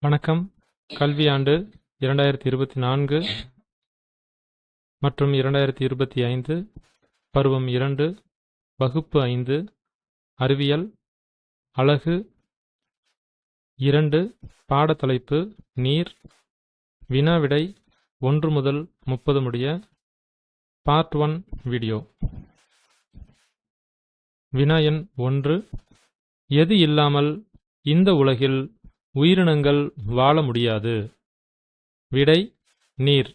வணக்கம். கல்வியாண்டு 2024 மற்றும் 2025, பருவம் 2, வகுப்பு 5, அறிவியல், அலகு 2, பாடத்தலைப்பு நீர், வினாவிடை 1 முதல் 30 முடிய, பார்ட் 1 வீடியோ. வினா எண் 1. எது இல்லாமல் இந்த உலகில் உயிரினங்கள் வாழ முடியாது? விடை நீர்.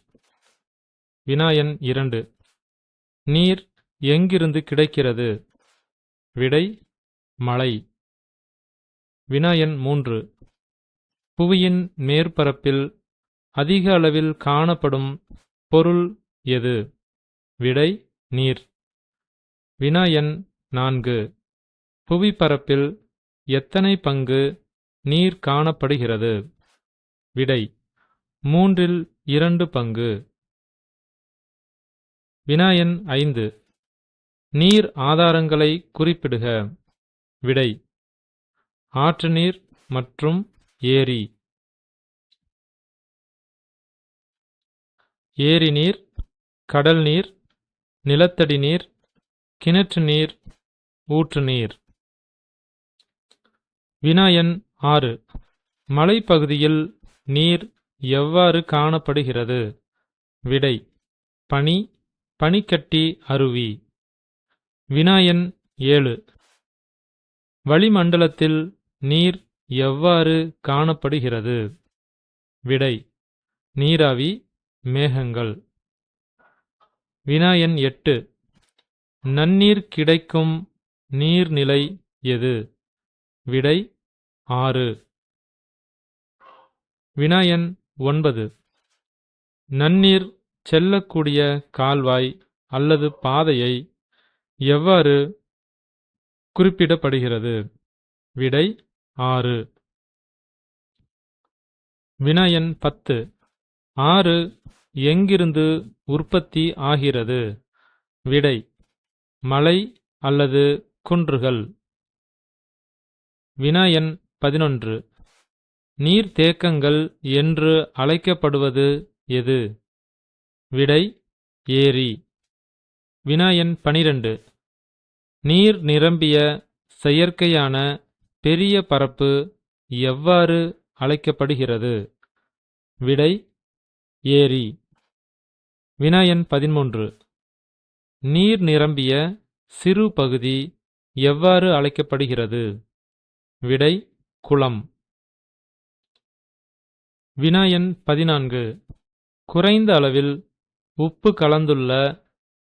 வினா எண் 2. நீர் எங்கிருந்து கிடைக்கிறது? விடை மழை. வினா எண் 3. புவியின் மேற்பரப்பில் அதிக அளவில் காணப்படும் பொருள் எது? விடை நீர். வினா எண் 4. புவிப்பரப்பில் எத்தனை பங்கு நீர் காணப்படுகிறது? விடை 2/3 பங்கு. வினா எண் 5. நீர் ஆதாரங்களை குறிப்பிடுக. விடை ஆற்று நீர் மற்றும் ஏரி. ஏரி நீர், கடல் நீர், நிலத்தடி நீர், கிணற்று நீர், ஊற்று நீர். வினா எண் 6. மலைப்பகுதியில் நீர் எவ்வாறு காணப்படுகிறது? விடை பனி, பனிக்கட்டி அருவி. வினா எண் 7. வளிமண்டலத்தில் நீர் எவ்வாறு காணப்படுகிறது? விடை நீராவி, மேகங்கள். வினா எண் 8. நன்னீர் கிடைக்கும் நீர்நிலை எது? விடை ஆறு. வினா எண் 9. நன்னீர் செல்லக்கூடிய கால்வாய் அல்லது பாதையை எவ்வாறு குறிப்பிடப்படுகிறது? விடை ஆறு. வினா எண் 10. ஆறு எங்கிருந்து உற்பத்தி ஆகிறது? விடை மலை அல்லது குன்றுகள். வினா எண் 11. நீர்த்தேக்கங்கள் என்று அழைக்கப்படுவது எது? விடை ஏரி. வினா எண் 12. நீர் நிரம்பிய செயற்கையான பெரிய பரப்பு எவ்வாறு அழைக்கப்படுகிறது? விடை ஏரி. வினா எண் 13. நீர் நிரம்பிய சிறு பகுதி எவ்வாறு அழைக்கப்படுகிறது? விடை குளம். வினா எண் 14. குறைந்த அளவில் உப்பு கலந்துள்ள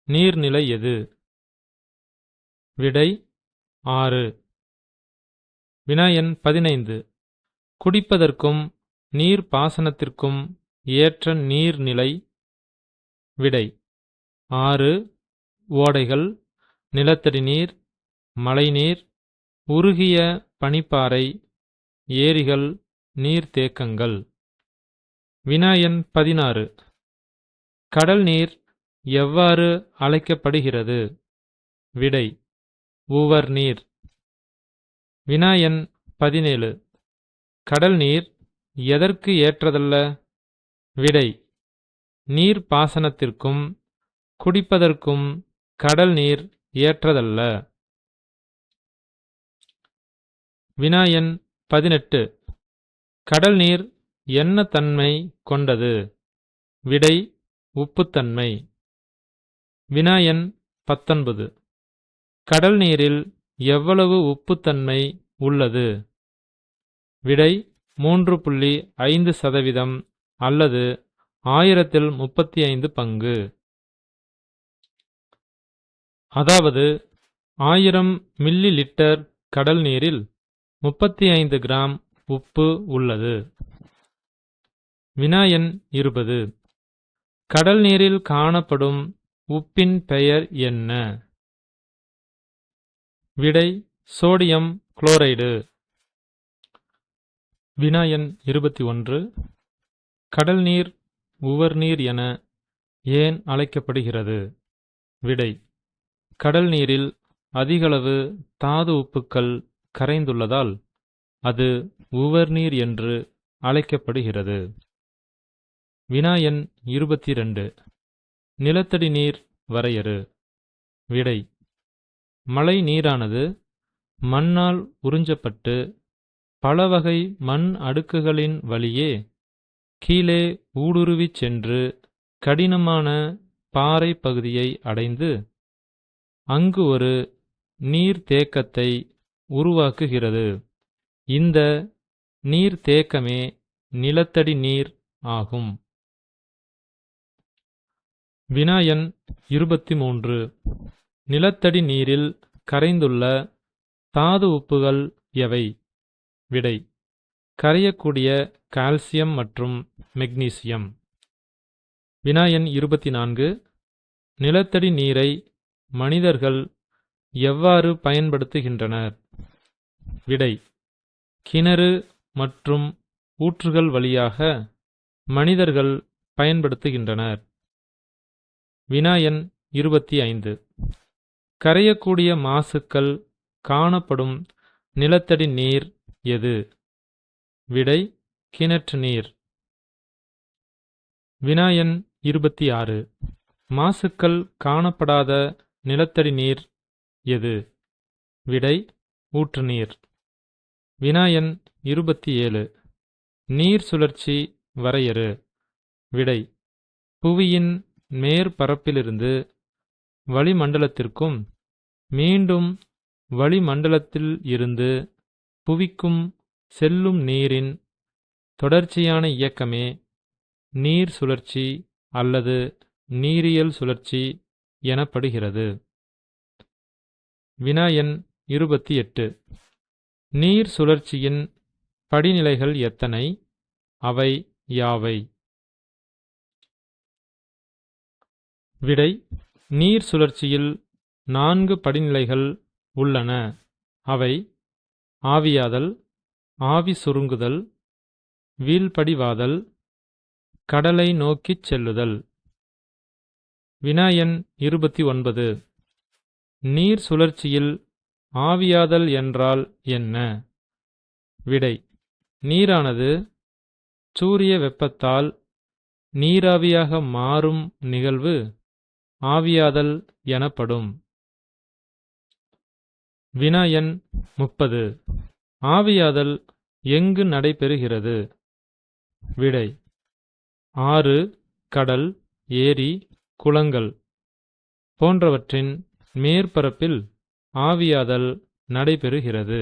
நீர்நிலை எது? விடை ஆறு. வினா எண் 15. குடிப்பதற்கும் நீர் பாசனத்திற்கும் ஏற்ற நீர்நிலை? விடை ஆறு, ஓடைகள், நிலத்தடி நீர், மழைநீர், உருகிய பனிப்பாறை, ஏரிகள், நீர்த்தேக்கங்கள். வினா எண் 16. கடல் நீர் எவ்வாறு அழைக்கப்படுகிறது? விடை உவர் நீர். வினா எண் 17. கடல் நீர் எதற்கு ஏற்றதல்ல? விடை நீர் பாசனத்திற்கும் குடிப்பதற்கும் கடல் நீர் ஏற்றதல்ல. வினா எண் 18. கடல் நீர் என்ன தன்மை கொண்டது? விடை உப்புத்தன்மை. வினா எண் 19. கடல் நீரில் எவ்வளவு உப்புத்தன்மை உள்ளது? விடை 3.5% அல்லது 1035 பங்கு. அதாவது 1000 மில்லி லிட்டர் கடல் நீரில் 35 கிராம் உப்பு உள்ளது. வினா எண் 20. கடல் நீரில் காணப்படும் உப்பின் பெயர் என்ன? விடை சோடியம் குளோரைடு. வினா எண் 21. கடல் நீர் உவர் நீர் என ஏன் அழைக்கப்படுகிறது? விடை கடல் நீரில் அதிகளவு தாது உப்புக்கள் கரைந்துள்ளதால் அது உவர் நீர் என்று அழைக்கப்படுகிறது. வினா எண் 22. நிலத்தடி நீர் வரையறு. விடை: மழை நீரானது மண்ணால் உறிஞ்சப்பட்டு பலவகை மண் அடுக்குகளின் வழியே கீழே ஊடுருவிச் சென்று கடினமான பாறை பகுதியை அடைந்து அங்கு ஒரு நீர்த்தேக்கத்தை உருவாக்குகிறது. இந்த நீர்த்தேக்கமே நிலத்தடி நீர் ஆகும். வினா எண் 23. நிலத்தடி நீரில் கரைந்துள்ள தாது உப்புகள் எவை? விடை: கரையக்கூடிய கால்சியம் மற்றும் மெக்னீசியம். வினா எண் 24. நிலத்தடி நீரை மனிதர்கள் எவ்வாறு பயன்படுத்துகின்றனர்? விடை: கிணறு மற்றும் ஊற்றுகள் வழியாக மனிதர்கள் பயன்படுத்துகின்றனர். வினா எண் 25. கரையக்கூடிய மாசுக்கள் காணப்படும் நிலத்தடி நீர் எது? விடை: கிணற்று நீர். வினா எண் 26. மாசுக்கள் காணப்படாத நிலத்தடி நீர் எது? விடை: ஊற்று நீர். வினா எண் 27. நீர் சுழற்சி வரையறு. விடை: புவியின் மேற்பரப்பிலிருந்து வளிமண்டலத்திற்கும் மீண்டும் வளிமண்டலத்தில் இருந்து புவிக்கும் செல்லும் நீரின் தொடர்ச்சியான இயக்கமே நீர் சுழற்சி அல்லது நீரியல் சுழற்சி எனப்படுகிறது. வினா எண் 28. நீர் சுழற்சியின் படிநிலைகள் எத்தனை? அவை யாவை? விடை: நீர் சுழற்சியில் 4 படிநிலைகள் உள்ளன. அவை: ஆவியாதல், ஆவி சுருங்குதல், வீழ்படிவாதல், கடலை நோக்கிச் செல்லுதல். வினா எண் 29. நீர் சுழற்சியில் ஆவியாதல் என்றால் என்ன? விடை: நீரானது சூரிய வெப்பத்தால் நீராவியாக மாறும் நிகழ்வு ஆவியாதல் எனப்படும். வினா எண் 30. ஆவியாதல் எங்கு நடைபெறுகிறது? விடை: ஆறு, கடல், ஏரி, குளங்கள் போன்றவற்றின் மேற்பரப்பில் ஆவியாதல் நடைபெறுகிறது.